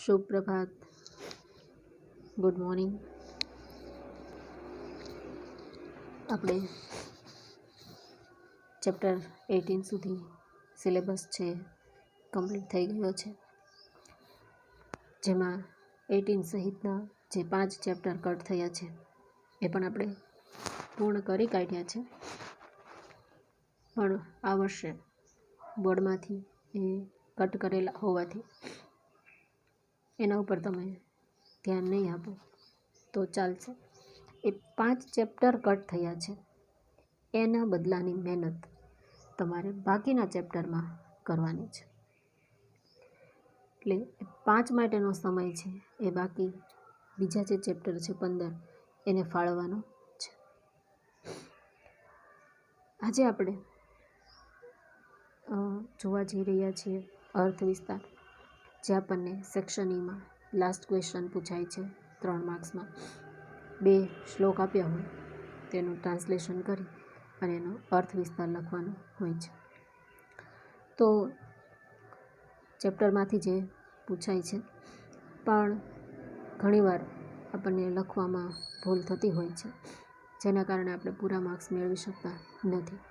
શુભ પ્રભાત, good morning. આપણે chapter 18 સુધી syllabus છે કમ્પ્લીટ થઈ ગયો છે, જેમાં 18 સહિતના જે 5 ચેપ્ટર કટ થયા છે એ પણ આપણે પૂર્ણ કરી કાઢ્યા છે. પણ આ વર્ષે બોર્ડમાંથી એ કટ કરેલા હોવાથી એના ઉપર તમે ધ્યાન નહીં આપો તો ચાલશે. એ 5 ચેપ્ટર કટ થયા છે, એના બદલાની મહેનત તમારે બાકીના ચેપ્ટરમાં કરવાની છે. એટલે 5 માટેનો સમય છે એ બાકી બીજા જે ચેપ્ટર છે 15 એને ફાળવવાનો છે. આજે આપણે જોવા જઈ રહ્યા છીએ અર્થ વિસ્તાર, જે આપણને સેક્શન ઈમાં લાસ્ટ ક્વેશ્ચન પૂછાય છે 3 માર્ક્સમાં. 2 શ્લોક આપ્યા હોય તેનું ટ્રાન્સલેશન કરી અને એનો અર્થ વિસ્તાર લખવાનો હોય છે. તો ચેપ્ટરમાંથી જે પૂછાય છે, પણ ઘણીવાર આપણને લખવામાં ભૂલ થતી હોય છે, જેના કારણે આપણે પૂરા માર્ક્સ મેળવી શકતા નથી.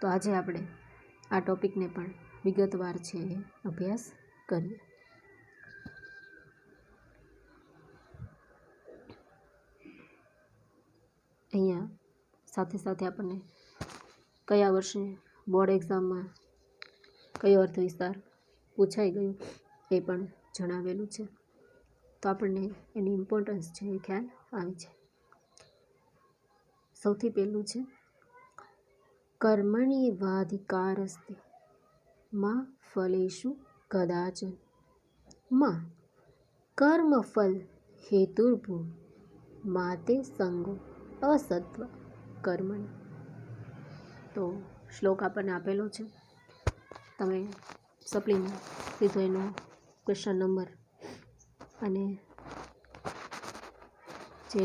તો આજે આપણે આ ટૉપિકને પણ વિગતવાર છે એ અભ્યાસ કરીએ. અહીંયા સાથે સાથે આપણને કયા વર્ષે બોર્ડ એક્ઝામમાં કયો અર્થ વિસ્તાર પૂછાઈ ગયું એ પણ જણાવેલું છે, તો આપણને એની ઇમ્પોર્ટન્સ છે એ ખ્યાલ આવે છે. સૌથી પહેલું છે કર્મણ્યેવાધિકારસ્તે મા ફલેષુ કદાચન મા કર્મફલ હેતુર્ભૂ માતે સંગો અસત્વ કર્મણ્ય. તો શ્લોક આપણને આપેલો છે, તમે સપ્લીમાં સીધો એનો ક્વેશ્ચન નંબર અને જે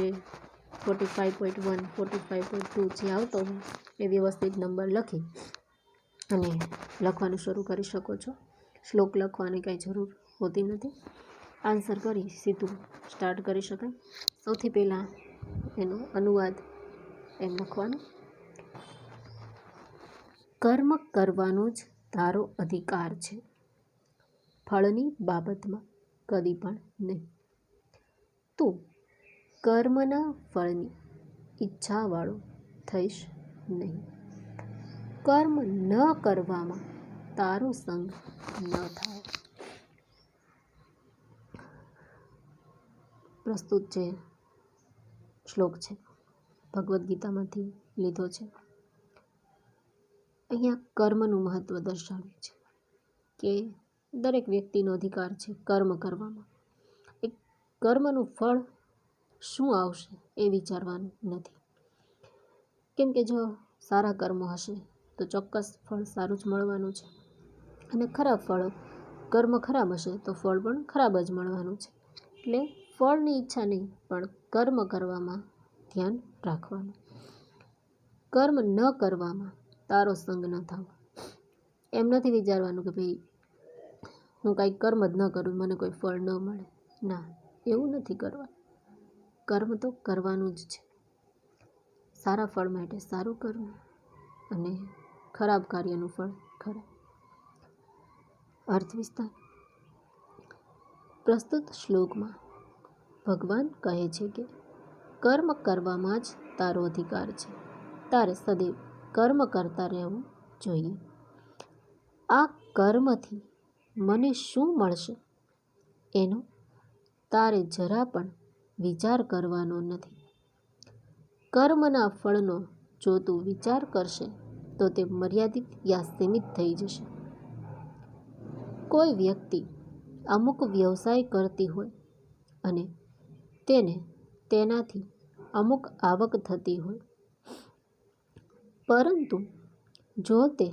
45.1 45.2 જે આવતો હોય એ વ્યવસ્થિત નંબર લખી અને લખવાનું શરૂ કરી શકો છો. શ્લોક લખવાની કાંઈ જરૂર હોતી નથી, આન્સર કરી સીધું સ્ટાર્ટ કરી શકાય. સૌથી પહેલાં એનો અનુવાદ એમ લખવાનો: કર્મ કરવાનો જ તારો અધિકાર છે, ફળની બાબતમાં કદી પણ નહીં. તું કર્મના ફળની ઈચ્છાવાળો થઈશ નહીં. કર્મ ન કરવામાં તારો સંગ ન થાય. પ્રસ્તુત જે શ્લોક છે ભગવદ્ ગીતામાંથી લીધો છે. અહીંયા કર્મનું મહત્ત્વ દર્શાવ્યું છે કે દરેક વ્યક્તિનો અધિકાર છે કર્મ કરવામાં. એ કર્મનું ફળ શું આવશે એ વિચારવાનું નથી, કેમ કે જો સારા કર્મો હશે તો ચોક્કસ ફળ સારું જ મળવાનું છે, અને ખરાબ ફળ કર્મ ખરાબ હશે તો ફળ પણ ખરાબ જ મળવાનું છે. એટલે ફળની ઈચ્છા નહીં, પણ કર્મ કરવામાં ધ્યાન રાખવાનું. કર્મ ન કરવામાં તારો સંગ ન થવો. એમ નથી વિચારવાનું કે ભાઈ હું કાંઈ કર્મ જ ન કરું મને કોઈ ફળ ન મળે. ના, એવું નથી કરવાનું. કર્મ તો કરવાનું જ છે. સારા ફળ માટે સારું કરવું અને ખરાબ કાર્યનું ફળ ખરાબ. અર્થ વિસ્તાર. પ્રસ્તુત શ્લોકમાં ભગવાન કહે છે કે કર્મ કરવામાં જ તારો અધિકાર છે, તારે સદૈવ કર્મ કરતા રહેવું જોઈએ. આ કર્મથી મને શું મળશે એનો તારે જરા પણ વિચાર કરવાનો નથી. કર્મના ફળનો જો તું વિચાર કરશે તો તે મર્યાદિત યા સીમિત થઈ જશે. કોઈ વ્યક્તિ અમુક વ્યવસાય કરતી હોય અને તેને તેનાથી અમુક આવક થતી હોય, પરંતુ જો તે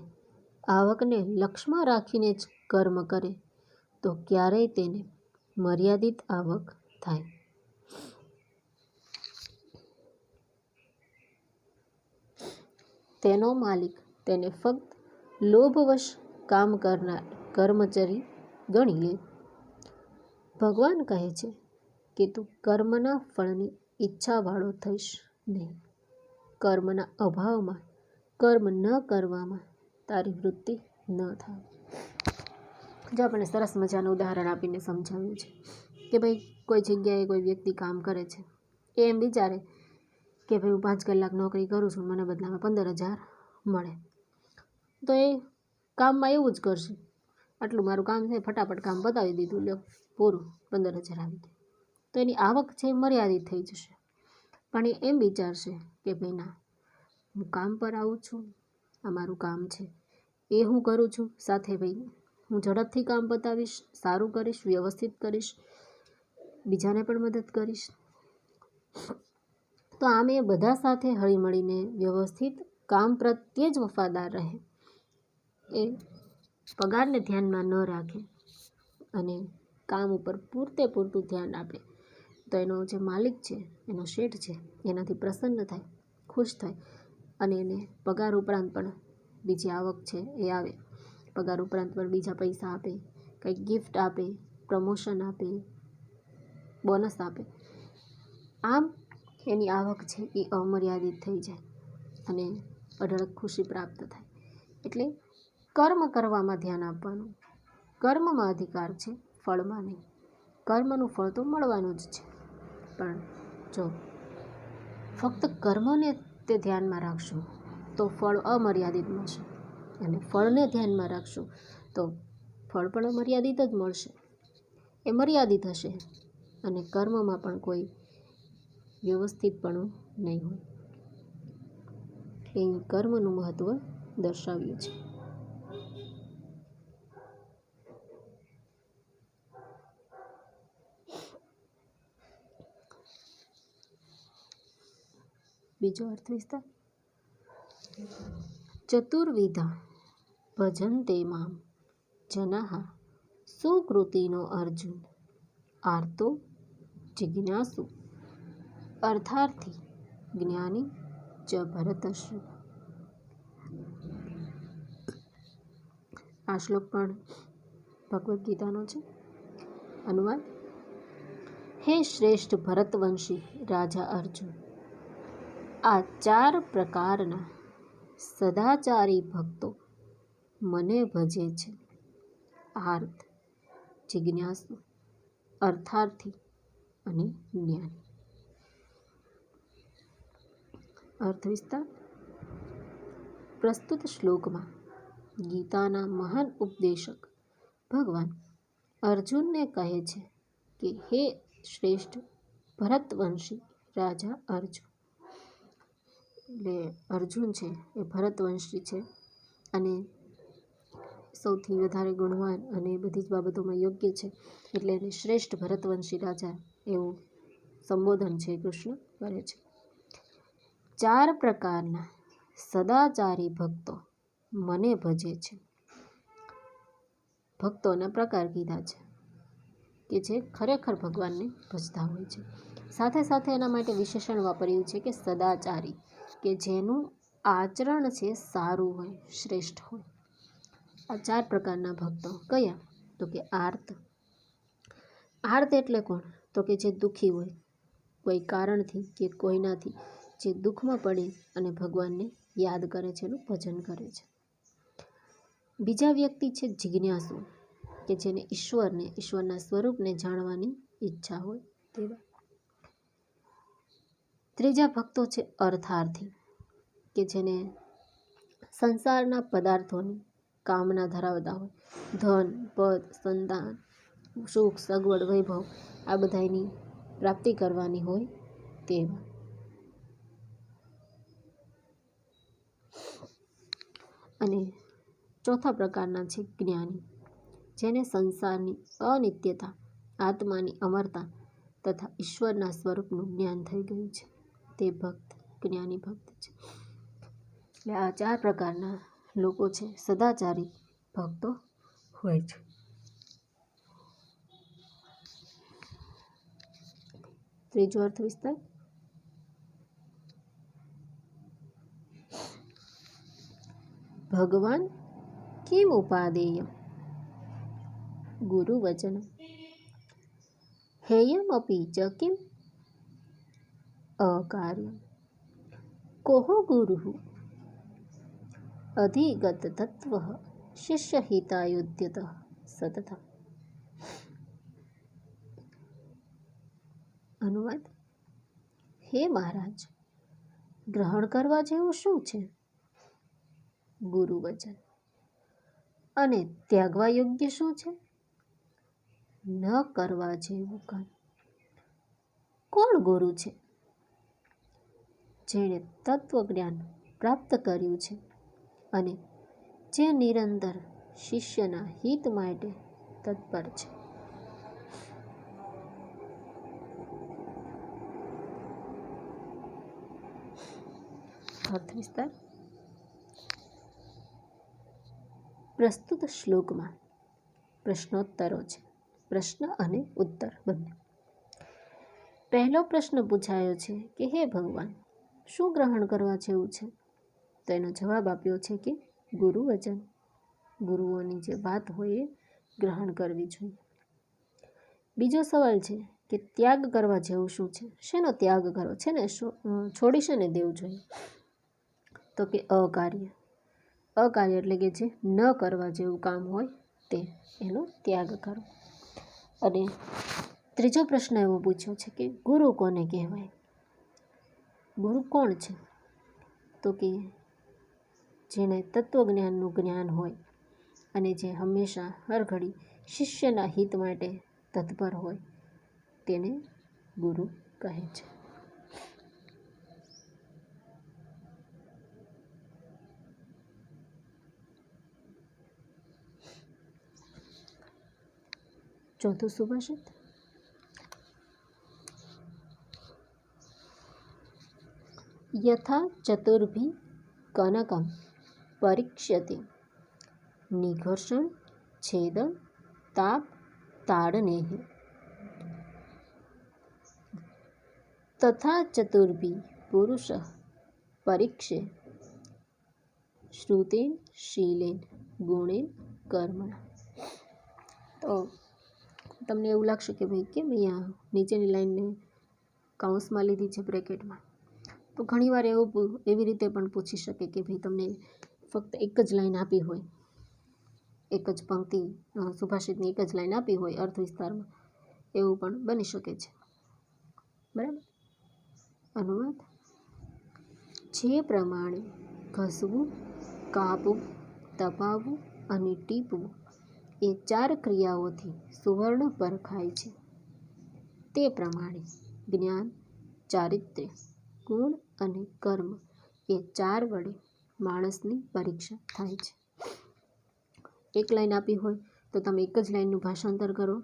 આવકને લક્ષમાં રાખીને જ કર્મ કરે તો ક્યારેય તેને મર્યાદિત આવક થાય. તેનો માલિક તેને ફક્ત લોભવશ કામ કરનાર કર્મચારી ગણી લે. ભગવાન કહે છે કે તું કર્મના ફળની ઈચ્છાવાળો થઈશ નહીં. કર્મના અભાવમાં, કર્મ ન કરવામાં તારી વૃત્તિ ન થાય. જો આપણે સરસ મજાનું ઉદાહરણ આપીને સમજાવ્યું છે કે ભાઈ કોઈ જગ્યાએ કોઈ વ્યક્તિ કામ કરે છે, એ એમ વિચારે કે ભાઈ હું 5 કલાક નોકરી કરું છું, મને બદલામાં 15,000 મળે. તો એ કામમાં એવું જ કરશે, આટલું મારું કામ છે, ફટાફટ કામ પતાવી દીધું, લ્યો પૂરું, 15,000 આવી ગયા. તો એની આવક છે એ મર્યાદિત થઈ જશે. પણ એ એમ વિચારશે કે ભાઈ ના, હું કામ પર આવું છું, આ મારું કામ છે, એ હું કરું છું, સાથે ભાઈ હું ઝડપથી કામ પતાવીશ, સારું કરીશ, વ્યવસ્થિત કરીશ, બીજાને પણ મદદ કરીશ. તો આમ એ બધા સાથે હળીમળીને વ્યવસ્થિત કામ પ્રત્યે જ વફાદાર રહે, એ પગારને ધ્યાનમાં ન રાખે અને કામ ઉપર પૂરતું ધ્યાન આપે, તો એનો જે માલિક છે, એનો શેઠ છે, એનાથી પ્રસન્ન થાય, ખુશ થાય અને એને પગાર ઉપરાંત પણ બીજી આવક છે એ આવે. પગાર ઉપરાંત પણ બીજા પૈસા આપે, કંઈક ગિફ્ટ આપે, પ્રમોશન આપે, બોનસ આપે. આમ એની આવક છે એ અમર્યાદિત થઈ જાય અને અઢળક ખુશી પ્રાપ્ત થાય. એટલે કર્મ કરવામાં ધ્યાન આપવાનું. કર્મમાં અધિકાર છે, ફળમાં નહીં. કર્મનું ફળ તો મળવાનું જ છે, પણ જો ફક્ત કર્મને તે ધ્યાનમાં રાખશું તો ફળ અમર્યાદિત મળશે, અને ફળને ધ્યાનમાં રાખશું તો ફળ પણ મર્યાદિત જ મળશે. એ મર્યાદિત હશે અને કર્મમાં પણ કોઈ વ્યવસ્થિતપણું નહીં હોય. એ કર્મનું મહત્ત્વ દર્શાવ્યું છે. બીજો અર્થ વિસ્તાર. ચતુર્વિધા ભજન્તે મામ જનાઃ સુકૃતિનો અર્જુન આર્તો જિજ્ઞાસુ અર્થાર્થી જ્ઞાની ચ ભરતશ્રી. આ શ્લોક પણ ભગવદ્ ગીતાનો છે. અનુવાદ: હે શ્રેષ્ઠ ભરતવંશી રાજા અર્જુન, આ 4 પ્રકારના સદાચારી ભક્તો મને ભજે છે: આર્ત, જિજ્ઞાસુ, અર્થાર્થી અને જ્ઞાની. અર્થ વિસ્તાર. પ્રસ્તુત શ્લોકમાં ગીતાના મહાન ઉપદેશક ભગવાન અર્જુનને કહે છે કે હે શ્રેષ્ઠ ભરતવંશી રાજા અર્જુન. એટલે અર્જુન છે એ ભરતવંશી છે અને સૌથી વધારે ગુણવાન અને બધી જ બાબતોમાં યોગ્ય છે, એટલે એને શ્રેષ્ઠ ભરતવંશી રાજા એવું સંબોધન છે કૃષ્ણ કરે છે. 4 પ્રકારના સદાચારી ભક્તો મને ભજે છે. ભક્તોના પ્રકાર કીધા છે કે જે ખરેખર ભગવાનને ભજતા હોય છે. સાથે સાથે એના માટે વિશેષણ વાપર્યું છે કે સદાચારી, કે જેનું આચરણ છે સારું હોય, શ્રેષ્ઠ હોય. આ 4 પ્રકારના ભક્તો કયા? તો કે આર્ત. આર્ત એટલે કોણ? તો કે જે દુઃખી હોય, કોઈ કારણથી કે કોઈનાથી જે દુઃખમાં પડે અને ભગવાનને યાદ કરે છે, એનું ભજન કરે છે. બીજા વ્યક્તિ છે જિજ્ઞાસુ, કે જેને ઈશ્વરના સ્વરૂપને જાણવાની ઈચ્છા હોય તેવા. ત્રીજા ભક્તો છે અર્થાર્થી, કે જેને સંસારના પદાર્થોની કામના ધરાવતા હોય, ધન, પદ, સંતાન, સુખ, સગવડ, વૈભવ, આ બધાની પ્રાપ્તિ કરવાની હોય તેવા. અને ચોથા પ્રકારના છે જ્ઞાની, જેને સંસારની અનિત્યતા, આત્માની અમરતા તથા ઈશ્વરના સ્વરૂપનું જ્ઞાન થઈ ગયું છે, તે ભક્ત જ્ઞાની ભક્ત છે. એટલે આ 4 પ્રકારના લોકો છે, સદાચારી ભક્તો હોય છે. ત્રીજો અર્થ વિસ્તાર. ભગવાન કિમ ઉપાદેય ગુરુ વચન. हेयमपि च किम् अकार्यम् कोह गुरुः अधिगततत्त्वः शिष्यहितायुध्यतः सततम्। અનુવાદ: હે મહારાજ, ગ્રહણ કરવા જેવું શું છે? ગુરુ વચન. અને ત્યાગવા યોગ્ય શું છે? ન કરવા જેવું કામ. કોણ ગુરુ છે? જેણે તત્વજ્ઞાન પ્રાપ્ત કર્યું છે અને જે નિરંતર શિષ્યના હિત માટે તત્પર છે. અર્થ વિસ્તાર. પ્રસ્તુત શ્લોકમાં પ્રશ્નોત્તરો છે. પ્રશ્ન અને ઉત્તર બંને. પહેલો પ્રશ્ન પૂછાયો છે કે હે ભગવાન, શું ગ્રહણ કરવા જેવું છે? તો એનો જવાબ આપ્યો છે કે ગુરુ વચન. ગુરુઓની જે વાત હોય એ ગ્રહણ કરવી જોઈએ. બીજો સવાલ છે કે ત્યાગ કરવા જેવું શું છે? શેનો ત્યાગ કરવો છે? ને છોડી શેને દેવું જોઈએ? તો કે અકાર્ય. અકાર્ય એટલે કે જે ન કરવા જેવું કામ હોય તે, એનો ત્યાગ કરવો. અને ત્રીજો પ્રશ્ન એવો પૂછ્યો છે કે ગુરુ કોને કહેવાય? ગુરુ કોણ છે? તો કે જેને તત્વજ્ઞાનનું જ્ઞાન હોય અને જે હંમેશા હર ઘડી શિષ્યના હિત માટે તત્પર હોય તેને ગુરુ કહે છે. ચોથું સુભાષિત. યથા ચતુર્ભિ કનકમ પરીક્ષ્યતે નિઘર્ષણ છેદન તાપ તાડનેહ તથા ચતુર્ભિ પુરુષ પરીક્ષે શ્રુતેન શીલેન ગુણેન કર્મણા. તો તમને એવું લાગશે કે ભાઈ કેમ અહીંયા નીચેની લાઈનને કાઉન્સમાં લીધી છે, બ્રેકેટમાં? તો ઘણીવાર એવી રીતે પણ પૂછી શકે કે ભાઈ તમને ફક્ત એક જ લાઈન આપી હોય, એક જ પંક્તિ સુભાષિતની એક જ લાઈન આપી હોય અર્થ વિસ્તારમાં, એવું પણ બની શકે છે. બરાબર. અનુવાદ: જે પ્રમાણે ઘસવું, કાપવું, તપાવવું અને ટીપવું એ 4 ક્રિયાઓથી સુવર્ણ પરખાય છે, તે પ્રમાણે જ્ઞાન, ચારિત્ર્ય, ગુણ અને કર્મ એ 4 વડે માણસની પરીક્ષા થાય છે. એક લાઈન આપી હોય તો તમે એક જ લાઈનનું ભાષાંતર કરો,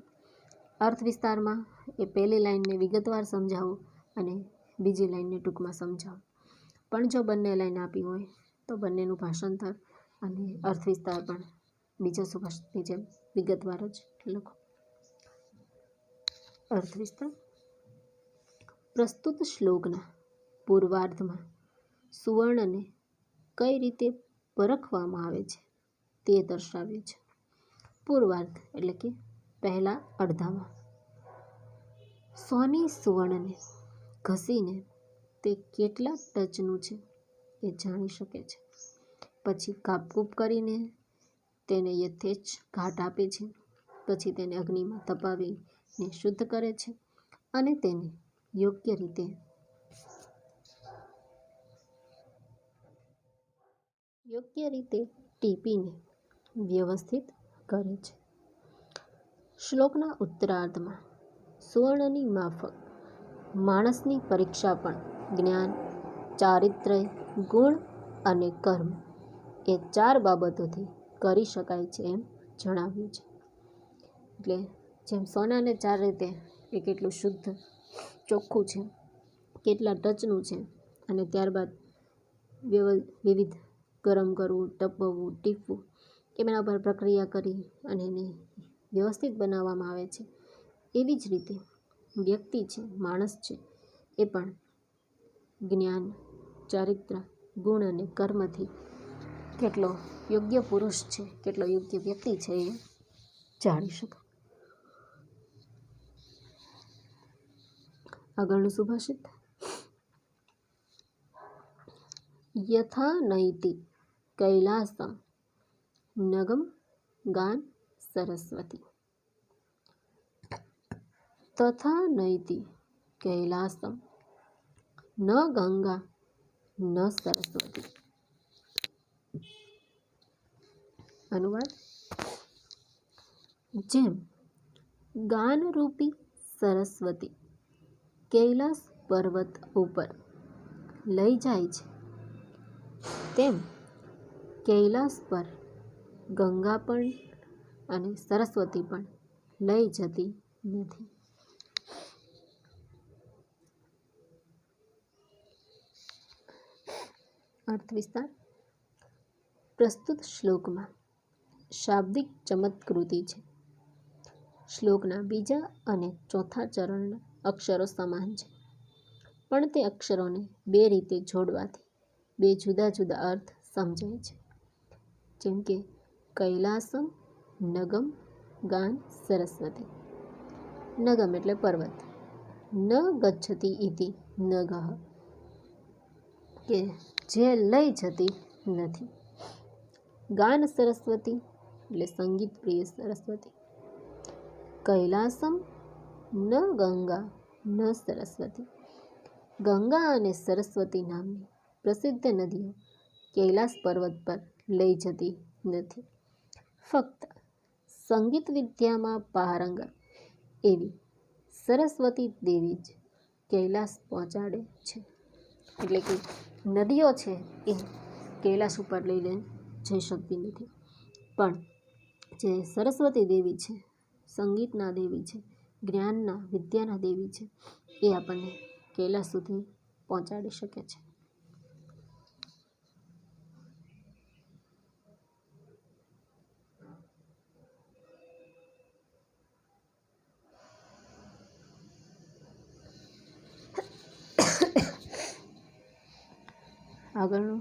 અર્થ વિસ્તારમાં એ પહેલી લાઈનને વિગતવાર સમજાવો અને બીજી લાઈનને ટૂંકમાં સમજાવો. પણ જો બંને લાઈન આપી હોય તો બંનેનું ભાષાંતર અને અર્થ વિસ્તાર પણ બીજા સુભાષિતની જેમ વિગતવાર જ લખો. અર્થ વિસ્તાર. પ્રસ્તુત શ્લોકના પૂર્વાર્ધમાં સુવર્ણને કઈ રીતે પરખવામાં આવે છે તે દર્શાવ્યું છે. પૂર્વાર્ધ એટલે કે પહેલા અડધામાં સોની સુવર્ણને ઘસીને તે કેટલા ટચનું છે એ જાણી શકે છે. પછી કાપકૂપ કરીને તેને યથેચ્છ ઘાટ આપે છે. પછી તેને અગ્નિમાં તપાવીને શુદ્ધ કરે છે અને તેને યોગ્ય રીતે ટીપીને વ્યવસ્થિત કરે છે. શ્લોકના ઉત્તરાર્ધમાં સુવર્ણની માફક માણસની પરીક્ષા પણ જ્ઞાન, ચારિત્ર્ય, ગુણ અને કર્મ એ 4 બાબતોથી કરી શકાય છે એમ જણાવ્યું છે. એટલે જેમ સોનાને 4 રીતે એ કેટલું શુદ્ધ, ચોખ્ખું છે, કેટલા ટચનું છે, અને ત્યારબાદ વિવિધ ગરમ કરવું, તપવું, ટીપવું, એના પર પ્રક્રિયા કરી અને એને વ્યવસ્થિત બનાવવામાં આવે છે. એવી જ રીતે વ્યક્તિ છે, માણસ છે, એ પણ જ્ઞાન, ચારિત્ર્ય, ગુણ અને કર્મથી કેટલો યોગ્ય પુરુષ છે, કેટલો યોગ્ય વ્યક્તિ છે એ જાણી શકાય. આગળનું સુભાષિત. યથા નૈતિ કૈલાસમ નગમ ગાન સરસ્વતી. તથા નૈતિ કૈલાસમ ન ગંગા ન સરસ્વતી. અનુવાદ. જેમ ગાનરૂપી સરસ્વતી કૈલાસ પર્વત ઉપર લઈ જાય છે, તેમ કૈલાસ પર ગંગા પણ અને સરસ્વતી પણ લઈ જતી નથી. અર્થ વિસ્તાર. પ્રસ્તુત શ્લોકમાં શાબ્દિક ચમત્કૃતિ છે. શ્લોકના બીજા અને ચોથા ચરણના અક્ષરો સમાન છે, પણ તે અક્ષરોને બે રીતે જોડવાથી બે જુદા જુદા અર્થ સમજાય છે. જેમ કે કૈલાસમ નગમ ગાન સરસ્વતી. નગમ એટલે પર્વત. ન ગચ્છતિ ઇતિ નગઃ, કે જે લઈ જતી નથી. ગાન સરસ્વતી એટલે સંગીત પ્રિય સરસ્વતી. કૈલાસમ ન ગંગા ન સરસ્વતી. ગંગા અને સરસ્વતી નામની પ્રસિદ્ધ નદીઓ કૈલાસ પર્વત પર લઈ જતી નથી. ફક્ત સંગીત વિદ્યામાં પારંગત એવી સરસ્વતી દેવી જ કૈલાસ પહોંચાડે છે. એટલે કે નદીઓ છે એ કૈલાસ ઉપર લઈને જઈ શકતી નથી, પણ જે સરસ્વતી દેવી છે, સંગીતના દેવી છે, જ્ઞાનના વિદ્યાના દેવી છે, એ આપણને કૈલાસ સુધી પહોંચાડી શકે છે. આગળનો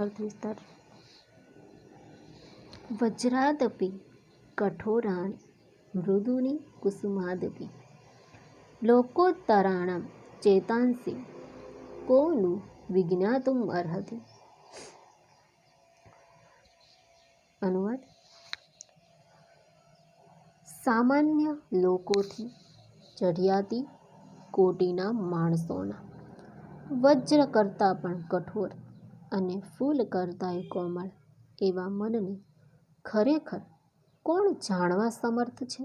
અર્થ વિસ્તાર. વજ્રાદપી કઠોરાણી મૃદુની કુસુમાદપી લોકોત્તરાણામ ચેતાંસી કોનું વિજ્ઞાતુમ અર્હતિ. અનુવાદ. સામાન્ય લોકોથી ચઢિયાતી કોટીના માણસોના વજ્ર કરતાં પણ કઠોર અને ફૂલ કરતાંય કોમળ એવા મનને ખરેખર કોણ જાણવા સમર્થ છે?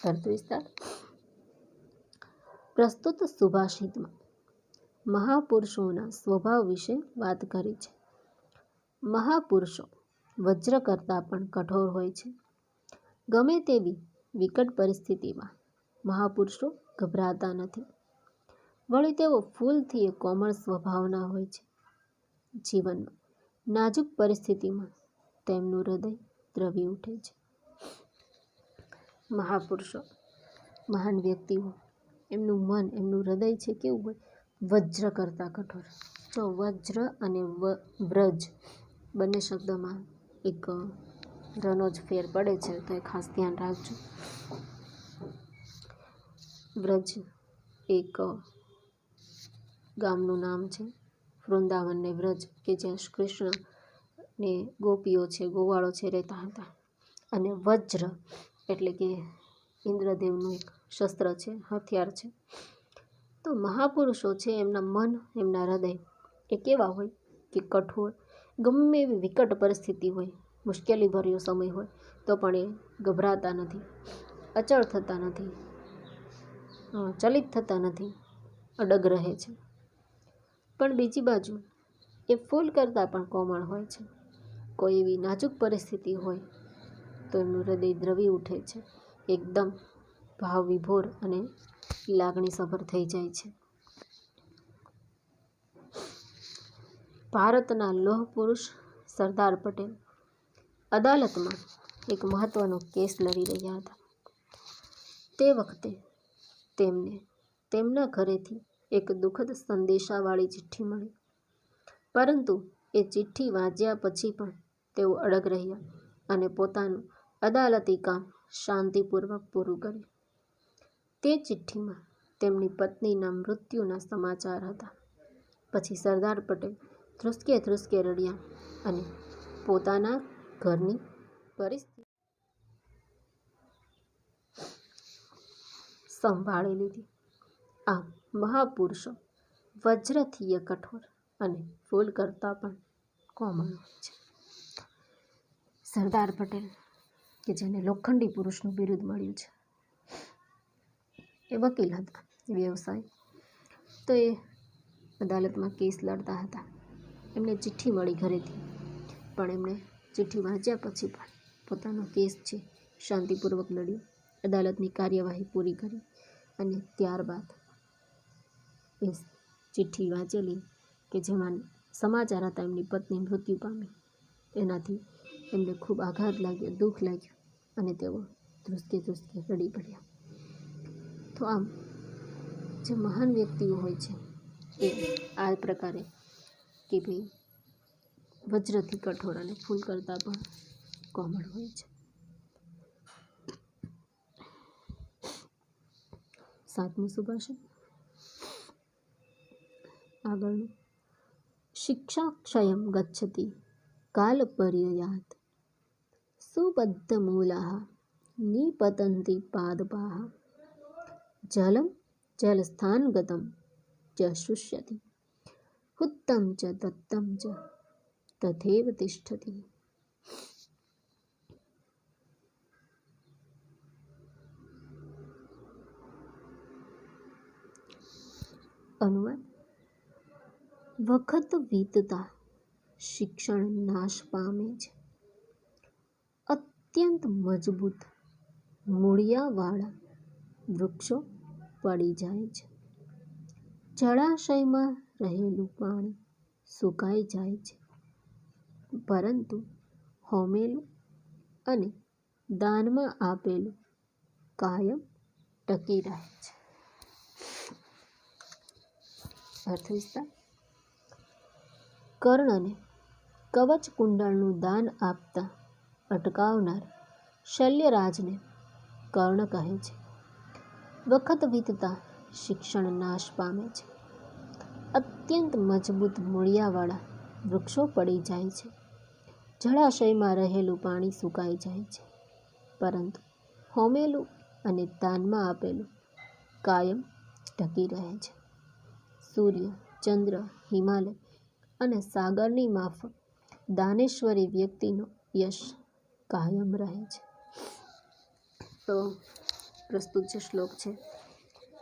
અર્થ વિસ્તાર. પ્રસ્તુત સુભાષિતમાં મહાપુરુષોના સ્વભાવ વિશે વાત કરી છે. મહાપુરુષો વજ્ર કરતાં પણ કઠોર હોય છે. ગમે તેવી વિકટ પરિસ્થિતિમાં મહાપુરુષો ગભરાતા નથી. વળી તેઓ ફૂલથી કોમળ સ્વભાવના હોય છે. જીવનમાં નાજુક પરિસ્થિતિમાં તેમનું હૃદય દ્રવી ઉઠે છે. મહાપુરુષો, મહાન વ્યક્તિઓ, એમનું મન, એમનું હૃદય છે કેવું હોય? વજ્ર કરતાં કઠોર. જો વજ્ર અને વ્રજ બંને શબ્દમાં એક રનો જ ફેર પડે છે, તો એ ખાસ ધ્યાન રાખજો. વ્રજ એક ગામનું નામ છે, વૃંદાવન ને વ્રજ, કે જ્યાં કૃષ્ણ ને ગોપીઓ છે, ગોવાળો છે રહેતા હતા. અને વજ્ર એટલે કે ઇન્દ્રદેવનું એક શસ્ત્ર છે, હથિયાર છે. તો મહાપુરુષો છે, એમના મન, એમના હૃદય એ કેવા હોય કે કઠોર. ગમે એવી વિકટ પરિસ્થિતિ હોય, મુશ્કેલીભર્યો સમય હોય, તો પણ એ ગભરાતા નથી, અચળ થતા નથી, ચલિત થતા નથી, અડગ રહે છે. પણ બીજી બાજુ એ ફૂલ કરતાં પણ કોમળ હોય છે. કોઈ એવી નાજુક પરિસ્થિતિ હોય તો એમનું હૃદય દ્રવી ઉઠે છે, એકદમ ભાવ વિભોર અને લાગણીસભર થઈ જાય છે. ભારતના લોહ પુરુષ સરદાર પટેલ અદાલતમાં એક મહત્વનો કેસ લડી રહ્યા હતા. તે વખતે તેમને તેમના ઘરેથી એક દુઃખદ સંદેશાવાળી ચિઠ્ઠી મળી. પરંતુ એ ચિઠ્ઠી વાંચ્યા પછી પણ તેઓ અડગ રહ્યા અને પોતાનું અદાલતી કામ શાંતિપૂર્વક પૂરું કર્યું. તે ચિઠ્ઠીમાં તેમની પત્નીના મૃત્યુના સમાચાર હતા. પછી સરદાર પટેલ ધ્રુસકે ધ્રુસકે રડ્યા અને પોતાના ઘરની પરિસ્થિતિ સંભાળી લીધી. આ મહાપુરુષો વજ્રથીય કઠોર અને ફૂલ કરતાં પણ કોમળ હોય છે. સરદાર પટેલ કે જેને લોખંડી પુરુષનું બિરુદ મળ્યું છે, એ વકીલ હતા, વ્યવસાય. તો એ અદાલતમાં કેસ લડતા હતા. એમને ચિઠ્ઠી મળી ઘરેથી, પણ એમણે ચિઠ્ઠી વાંચ્યા પછી પણ પોતાનો કેસ છે શાંતિપૂર્વક લડ્યો, અદાલતની કાર્યવાહી પૂરી કરી અને ત્યારબાદ એ ચિઠ્ઠી વાંચેલી કે જેમાં સમાચાર હતા એમની પત્ની મૃત્યુ પામી. એનાથી એમને ખૂબ આઘાત લાગ્યો, દુઃખ લાગ્યું અને તેઓ ધ્રુસકે ધ્રુસકે રડી પડ્યા. તો આમ જે મહાન વ્યક્તિઓ હોય છે એ આ પ્રકારે કે ભાઈ વજ્રથી કઠોર અને ફૂલ કરતાં પણ કોમળ હોય છે. 7મું સુભાષિત આગળનું. શિક્ષા ક્ષયં ગચ્છતિ કાલપર્યયાત સુબદ્ધમૂલાઃ નિપતન્તિ પાદપાઃ જલમ જલસ્થાનગતં ચ શુષ્યતિ હુત્તમ ચ દત્તમ ચ તથૈવ તિષ્ઠતિ. અનુવાદ. વખત વીતતા શિક્ષણ નાશ પામે છે. અત્યંત મજબૂત મૂળિયાવાળા વૃક્ષો પડી જાય છે. જળાશયમાં રહેલું પાણી સુકાઈ જાય છે, પરંતુ હોમેલું અને દાનમાં આપેલું કાયમ ટકી રહે છે. અર્થ વિસ્તાર. કર્ણને કવચ કુંડળનું દાન આપતા અટકાવનાર શલ્યરાજને કર્ણ કહે છે. વખત વીતતા શિક્ષણ નાશ પામે છે. અત્યંત મજબૂત મૂળિયાવાળા વૃક્ષો પડી જાય છે. જળાશયમાં રહેલું પાણી સુકાઈ જાય છે, પરંતુ હોમેલું અને દાનમાં આપેલું કાયમ ટકી રહે છે. સૂર્ય, ચંદ્ર, હિમાલય અને સાગરની માફક દાનેશ્વરી વ્યક્તિનો યશ કાયમ રહે છે. તો પ્રસ્તુત જે શ્લોક છે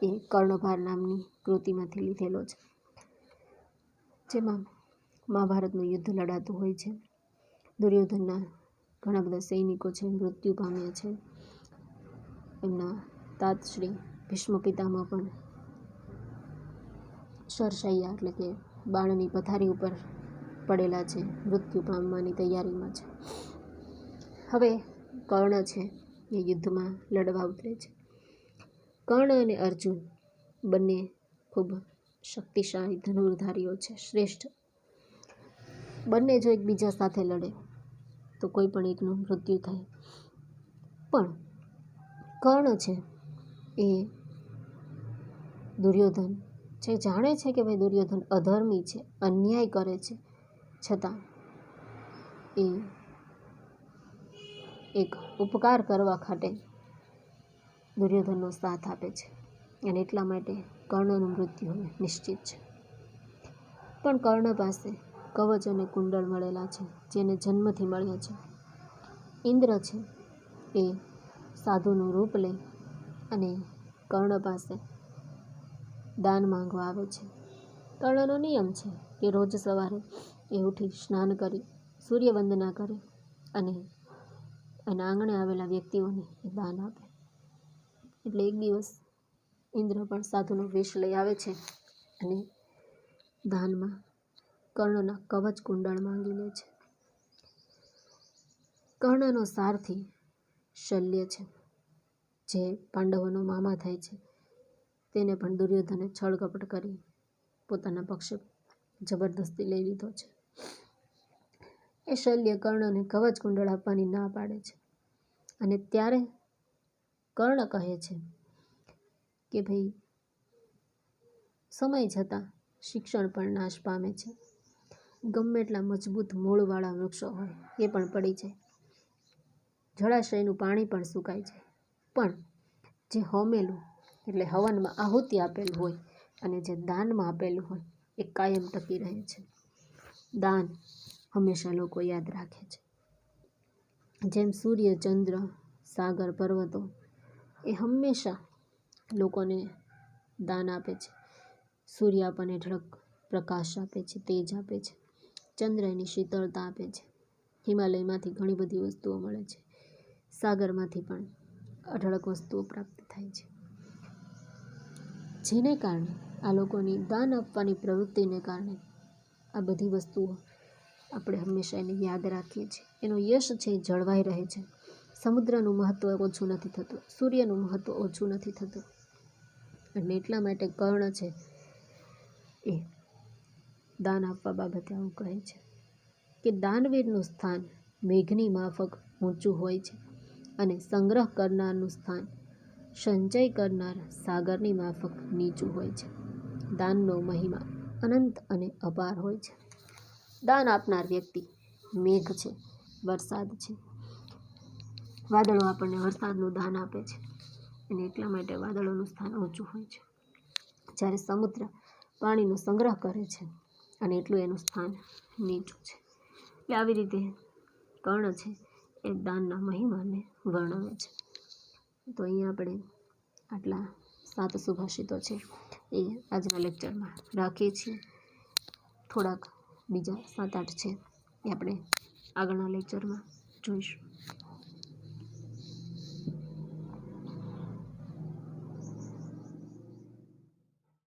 એ કર્ણભાર નામની કૃતિમાંથી લીધેલો છે, જેમાં મહાભારતનું યુદ્ધ લડાતું હોય છે. દુર્યોધનના ઘણા બધા સૈનિકો છે મૃત્યુ પામ્યા છે. એમના તાતશ્રી ભીષ્મ પિતામહ પણ શરશૈયા એટલે કે બાણની પથારી ઉપર પડેલા છે, મૃત્યુ પામવાની તૈયારીમાં છે. હવે કર્ણ છે એ યુદ્ધમાં લડવા ઉતરે છે. કર્ણ અને અર્જુન બંને ખૂબ શક્તિશાળી ધનુર્ધારીઓ છે, શ્રેષ્ઠ. બંને જો એકબીજા સાથે લડે તો કોઈ પણ એકનું મૃત્યુ થાય. પણ કર્ણ છે એ દુર્યોધન જે જાણે છે કે ભાઈ દુર્યોધન અધર્મી છે, અન્યાય કરે છે, છતાં એ એક ઉપકાર કરવા ખાતે દુર્યોધનનો સાથ આપે છે અને એટલા માટે કર્ણનું મૃત્યુ નિશ્ચિત છે. પણ કર્ણ પાસે કવચ અને કુંડળ મળેલા છે, જેને જન્મથી મળ્યા છે. ઇન્દ્ર છે એ સાધુનું રૂપ લઈ અને કર્ણ પાસે દાન માંગવા આવે છે. કર્ણનો નિયમ છે કે રોજ સવારે એ ઉઠી સ્નાન કરી સૂર્યવંદના કરે અને એના આંગણે આવેલા વ્યક્તિઓને એ દાન આપે. એટલે એક દિવસ ઇન્દ્ર પણ સાધુનો વેશ લઈ આવે છે અને દાનમાં કર્ણના કવચ કુંડળ માંગી લે છે. કર્ણનો સારથી શલ્ય છે, જે પાંડવોનો મામા થાય છે, તેને પણ દુર્યોધને છળકપટ કરી પોતાના પક્ષે જબરદસ્તી લઈ લીધો છે. એ શલ્ય કર્ણને કવચ કુંડળ આપવાની ના પાડે છે. અને ત્યારે કર્ણ કહે છે કે ભાઈ સમય જતાં શિક્ષણ પણ નાશ પામે છે. ગમે એટલા મજબૂત મૂળવાળા વૃક્ષો હોય એ પણ પડી જાય, જળાશયનું પાણી પણ સુકાઈ જાય, પણ જે હોમેલું એટલે હવનમાં આહુતિ આપેલું હોય અને જે દાનમાં આપેલું હોય એ કાયમ ટકી રહે છે. દાન હંમેશા લોકો યાદ રાખે છે. જેમ સૂર્ય, ચંદ્ર, સાગર, પર્વતો એ હંમેશા લોકોને દાન આપે છે. સૂર્ય આપણને અઢળક પ્રકાશ આપે છે, તેજ આપે છે. ચંદ્ર એની શીતળતા આપે છે. હિમાલયમાંથી ઘણી બધી વસ્તુઓ મળે છે. સાગરમાંથી પણ અઢળક વસ્તુઓ પ્રાપ્ત થાય છે. જેને કારણે આ લોકોની દાન આપવાની પ્રવૃત્તિને કારણે આ બધી વસ્તુઓ આપણે હંમેશા એને યાદ રાખીએ છીએ. એનો યશ છે એ જળવાઈ રહે છે. સમુદ્રનું મહત્ત્વ ઓછું નથી થતું, સૂર્યનું મહત્ત્વ ઓછું નથી થતું. અને એટલા માટે કર્ણ છે એ દાન આપવા બાબતે આવું કહે છે કે દાનવીરનું સ્થાન મેઘની માફક ઊંચું હોય છે અને સંગ્રહ કરનારનું સ્થાન સંચય કરનાર સાગરની માફક નીચું હોય છે. દાનનો મહિમા અનંત અને અપાર હોય છે. દાન આપનાર વ્યક્તિ મેઘ છે, વરસાદ છે. વાદળો આપણને વરસાદનું દાન આપે છે અને એટલા માટે વાદળોનું સ્થાન ઊંચું હોય છે, જ્યારે સમુદ્ર પાણીનો સંગ્રહ કરે છે અને એટલું એનું સ્થાન નીચું છે. એટલે આવી રીતે કર્ણ છે એ દાનના મહિમાને વર્ણવે છે. તો અહીંયા આપણે આટલા 7 સુભાષિતો છે એ આજના લેક્ચરમાં રાખીએ છીએ. થોડાક બીજા 7-8 છે એ આપણે આગળના લેક્ચરમાં જોઈશું.